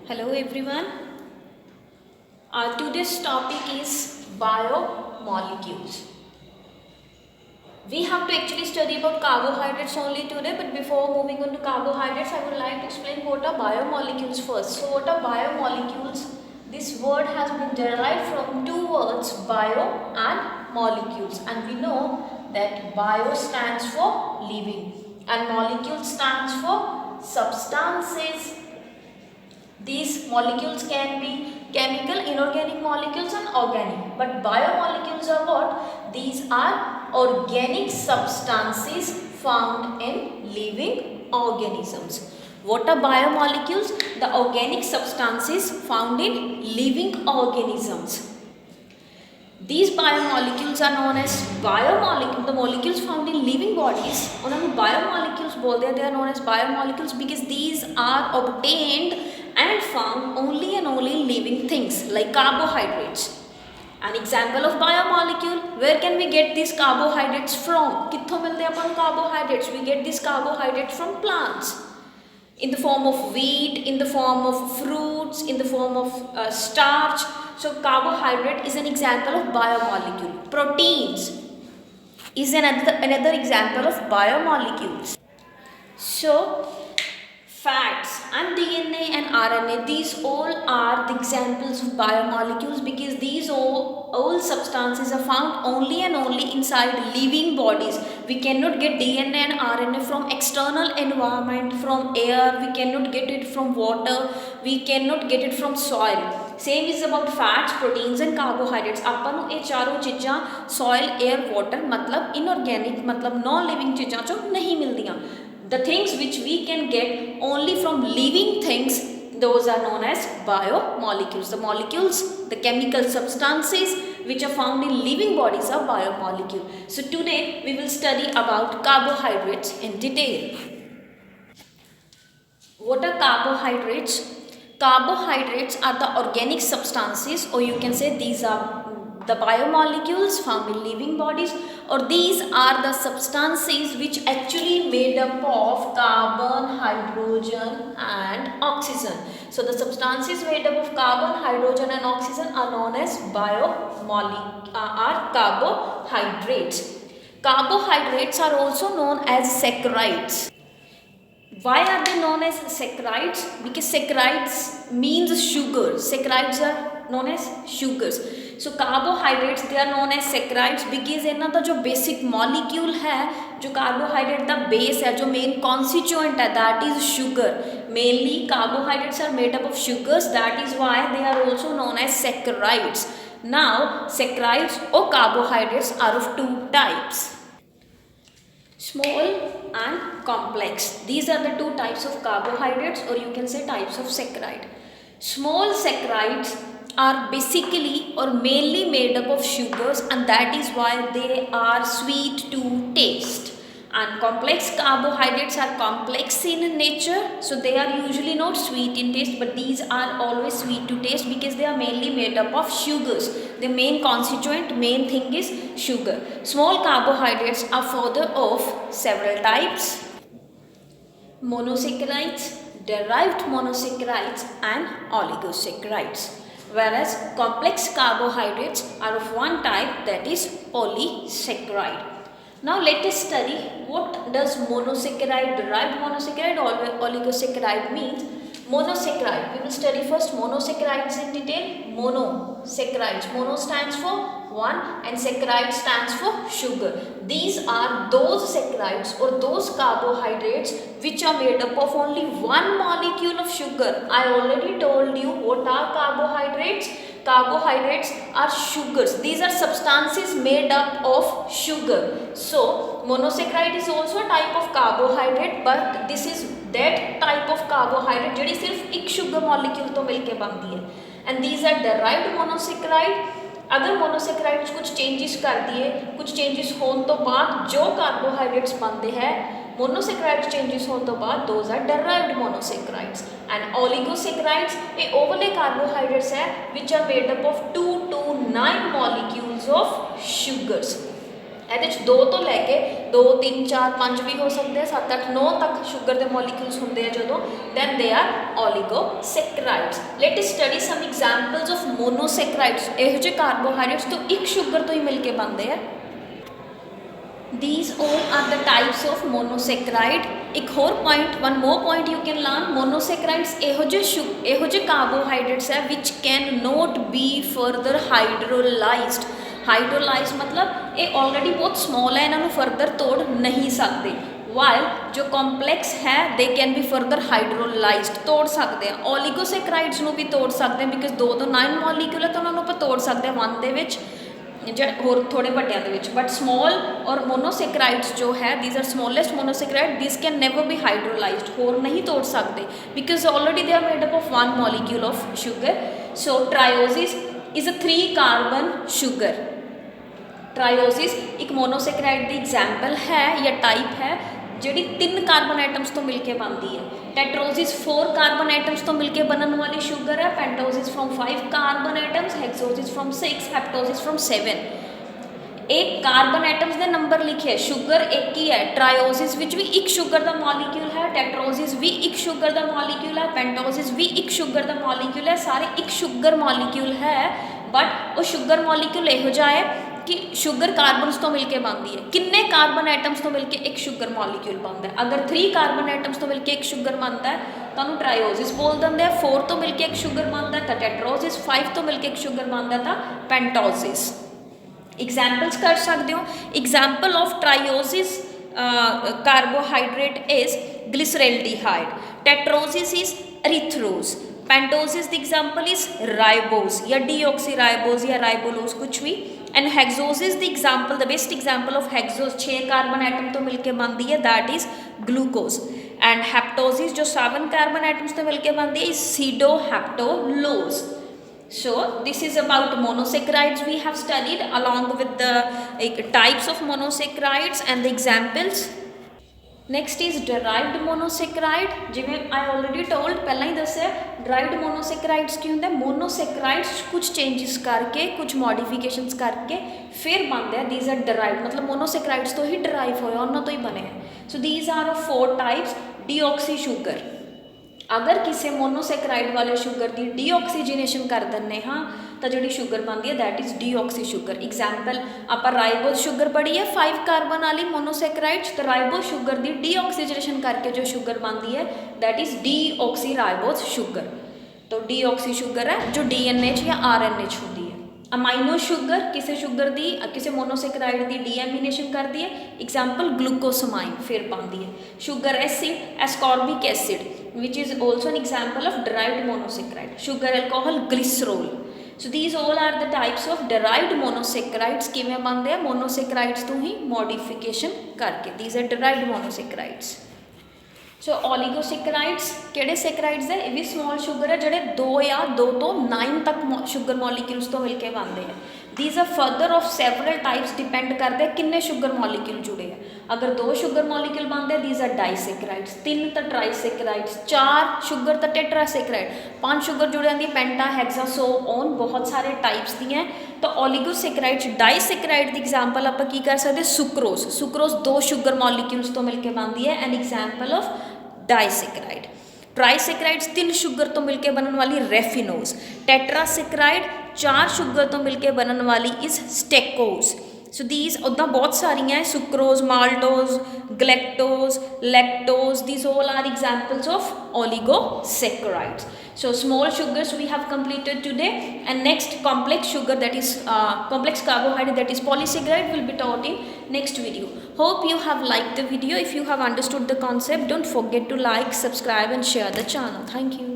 Hello everyone. Today's topic is biomolecules. We have to actually study about carbohydrates only today, but before moving on to carbohydrates, I would like to explain what are biomolecules first. So what are biomolecules? This word has been derived from two words, bio and molecules, and we know that bio stands for living and molecule stands for substances. These molecules can be chemical, inorganic molecules and organic. But biomolecules are what? These are organic substances found in living organisms. What are biomolecules? The organic substances found in living organisms. These biomolecules are known as biomolecules. The molecules found in living bodies, उन्हें biomolecules बोलते हैं. They are known as biomolecules because these are obtained and found only and only in living things like carbohydrates. An example of biomolecule, where can we get these carbohydrates from? कित्थों मिलते हैं अपन carbohydrates? We get these carbohydrates from plants. In the form of wheat, in the form of fruits, in the form of starch. So carbohydrate is an example of biomolecule. Proteins is another example of biomolecules. So fats and DNA and RNA, these all are the examples of biomolecules because these all substances are found only and only inside living bodies. We cannot get DNA and RNA from external environment, from air, we cannot get it from water, we cannot get it from soil. Same is about fats, proteins and carbohydrates. ਆਪਾਂ ਨੂੰ ਇਹ ਚਾਰੋਂ ਚੀਜ਼ਾਂ soil, air, water मतलब inorganic मतलब non living ਚੀਜ਼ਾਂ ਚੋਂ ਨਹੀਂ ਮਿਲਦੀਆਂ. The things which we can get only from living things, those are known as biomolecules. The molecules, the chemical substances which are found in living bodies are biomolecules. So today we will study about carbohydrates in detail. What are carbohydrates? Carbohydrates are the organic substances, or you can say these are the biomolecules found in living bodies, or these are the substances which actually made up of carbon, hydrogen and oxygen. So the substances made up of carbon, hydrogen and oxygen are known as carbohydrates. Carbohydrates are also known as saccharides. Why are they known as saccharides? Because saccharides means sugar. Saccharides are known as sugars. So carbohydrates, they are known as saccharides because इनका तो जो basic molecule है, जो carbohydrate का base है, जो main constituent है, that is sugar. Mainly carbohydrates are made up of sugars. That is why they are also known as saccharides. Now saccharides or carbohydrates are of two types. Small and complex. These are the two types of carbohydrates, or you can say types of saccharide. Small saccharides are basically or mainly made up of sugars, and that is why they are sweet to taste. And complex carbohydrates are complex in nature, so they are usually not sweet in taste, but these are always sweet to taste because they are mainly made up of sugars. The main constituent, main thing is sugar. Small carbohydrates are further of several types: monosaccharides, derived monosaccharides and oligosaccharides. Whereas complex carbohydrates are of one type, that is polysaccharide. Now let us study what does monosaccharide, derived monosaccharide or oligosaccharide means. Monosaccharide, we will study first monosaccharides in detail. Monosaccharides, mono stands for one and saccharide stands for sugar. These are those saccharides or those carbohydrates which are made up of only one molecule of sugar. I already told you what are carbohydrates. Carbohydrates are sugars. These are substances made up of sugar. So monosaccharide is also a type of carbohydrate, but this is that type of carbohydrate जो सिर्फ एक sugar molecule तो मिलके बनती है. And these are derived monosaccharide. अगर monosaccharides कुछ changes कर दिए, कुछ चेंजेस होने तो बाद जो कार्बोहाइड्रेट्स बनते हैं, मोनोसेक्राइड्स चेंजेस होने तो बाद those are derived monosaccharides. And oligosaccharides ये ओवरले कार्बोहाइड्रेट्स है which are made up of 2 to 9 molecules of sugars. ਇਹਦੇ 'ਚ 2 ਤੋਂ ਲੈ ਕੇ 2 3 4 5 ਵੀ ਹੋ ਸਕਦੇ ਆ, 7 8 9 ਤੱਕ ਸ਼ੂਗਰ ਦੇ ਮੋਲੀਕਿਊਲਸ ਹੁੰਦੇ ਆ ਜਦੋਂ, then they are oligosaccharides. Let us study some examples of monosaccharides. ਇਹੋ ਜਿਹੇ ਕਾਰਬੋਹਾਈਡਰੇਟਸ ਤੋਂ ਇੱਕ ਸ਼ੂਗਰ ਤੋਂ ਹੀ ਮਿਲ ਕੇ ਬਣਦੇ ਆ। These all are the types of monosaccharide। एक होर point, one more point you can learn, monosaccharides ਇਹੋ ਜਿਹੇ ਕਾਰਬੋਹਾਈਡਰੇट्स है which can not be further hydrolysed. Hydrolyse मतलब ये ऑलरेडी बहुत स्मॉल है, इन्हों फर्दर तोड़ नहीं सकते। वाइल जो कॉम्पलैक्स है they can be further hydrolysed, तोड़ सकते हैं। ओलिगोसैक्राइड्स ਨੂੰ भी तोड़ सकते हैं बिकॉज 2 ਤੋਂ 9 मॉलीक्यूल है तो उन्होंने ਆਪਾਂ तोड़ सकते हैं 1 ਦੇ ਵਿੱਚ ਜਾਂ ਹੋਰ ਥੋੜੇ ਵੱਡਿਆਂ ਦੇ ਵਿੱਚ। ਬਟ ਸਮੋਲ ਔਰ ਮੋਨੋਸੈਕਰਾइड्स जो है these are smallest monosaccharide, this can never be hydrolysed, होर नहीं तोड़ सकते because already they are made up of 1 molecule of sugar. So trioses is a 3 carbon sugar. Trioses एक मोनोसैक्राइड की एग्जाम्पल है या टाइप है ਜਿਹੜੀ 3 कार्बन आइटम्स तो मिलकर बनती है। टेट्रोसिस 4 कार्बन आइटम्स तो मिलकर बनने वाली शुगर है। Pentoses from 5 carbon atoms, hexoses from 6, heptoses from 7। एक कार्बन आइटम्स के नंबर लिखे, शुगर एक ही है। ट्रायोसिस विच भी एक शुगर का मॉलीक्यूल है, टेट्रोसिस भी एक शुगर का मॉलीक्यूल है, पेंटोसिस भी एक शुगर का मॉलीक्यूल है, सारे एक शुगर मॉलीक्यूल है। बट वो शुगर मॉलीक्यूल इहो जिहा है कि शुगर कार्बनस तो मिलकर बनती है। किन्ने कार्बन आइटम्स तो मिलकर एक शुगर मॉलीक्यूल बनता है। अगर 3 कार्बन आइटम्स तो मिलकर एक शुगर बनता है तो उन्होंने ट्रायोसिस बोल देंगे हैं। 4 तो मिलकर एक शुगर बनता है तो टेट्रोसिस, 5 तो मिलकर एक शुगर बनता था पेंटोसिस। एग्जाम्पल्स कर सकते हो। Example of trioses carbohydrate is glyceraldehyde, tetroses is erythrose, pentoses the example is ribose या डीऑक्सीराइबोस या राइबोलोस कुछ भी। And hexoses the example, the best example of hexose 6 carbon atom तो मिलकर बनती है, that is glucose. And heptoses जो 7 carbon atoms तो मिलकर बनती है, is sedoheptulose. So this is about monosaccharides we have studied along with the types of monosaccharides and the examples। Next is derived monosaccharide. जिमें आई ऑलरेडी टोल्ड पहला ही दसिया, derived monosaccharides की होंगे, मोनोसैक्राइड्स कुछ चेंजिस करके कुछ मॉडिफिकेशंस करके फिर बनते हैं। दीज आर डराइव्ड मतलब मोनोसैक्राइड्स तो ही डराइव होया, उन्होंने तो ही बने हैं। So these are 4 types. Deoxy sugar, अगर किसी मोनोसैक्राइड वाले शुगर की डीऑक्सीजनेशन कर दें हाँ तो जी शुगर बनती है that is deoxy sugar. Example आप राइबोस शुगर पढ़ी है 5 कार्बन वाली मोनोसैक्राइड्स, तो राइबोस शुगर की डीऑक्सीजनेशन करके जो शुगर बनती है that is deoxy ribose sugar. तो डीऑक्सी शुगर है जो डीएनए या आरएनए होती है। अमाइनो शुगर किसी शुगर की किसी मोनोसैक्राइड की डीएमिनेशन करती है, एग्जाम्पल ग्लूकोसमाइन फिर बनती है। Sugar acid ascorbic acid which is also an example of derived monosaccharide। sugar alcohol glycerol। so these all are the types of derived monosaccharides। किवें बनते हैं monosaccharides तो ही modification करके, these are derived monosaccharides। So oligosaccharides किहड़े saccharides है, ये भी स्मॉल शुगर है जिहड़े 2 या 2 तो 9 तक शुगर मॉलीक्यूल्स तो मिलकर बनते हैं। These are further of several types, depend करते हैं किन्ने शुगर मॉलीक्यूल जुड़े हैं। अगर 2 शुगर मॉलीक्यूल बनते हैं दीज आर डाइसैक्राइड्स, 3 तो ट्राइसैक्राइड्स, 4 शुगर तो टेट्रासैक्राइड, 5 शुगर जुड़े होंदी पेंटा हेक्सा सो ऑन बहुत सारे टाइप्स दी हैं। तो ओलिगोसैक्राइड्स डाइसैक्राइड की एग्जाम्पल आप की कर सकते सुक्रोज, सुक्रोज 2 शुगर मॉलीक्यूल्स तो मिलकर बनती है an example of disaccharide. Trisaccharides 3 sugar तो मिलकर बनने वाली रेफिनोज, टेट्रासैक्राइड 4 शुगर तो मिलकर बनने वाली इज स्टेकोज। सो दीज उदा बहुत सारियाँ sucrose, maltose, galactose, lactose, these all are examples of oligosaccharides. So small sugars we have completed today, and next complex sugar that is complex carbohydrate that is polysaccharide will be taught in next video. Hope you have liked the video. If you have understood the concept, don't forget to like, subscribe and share the channel. Thank you.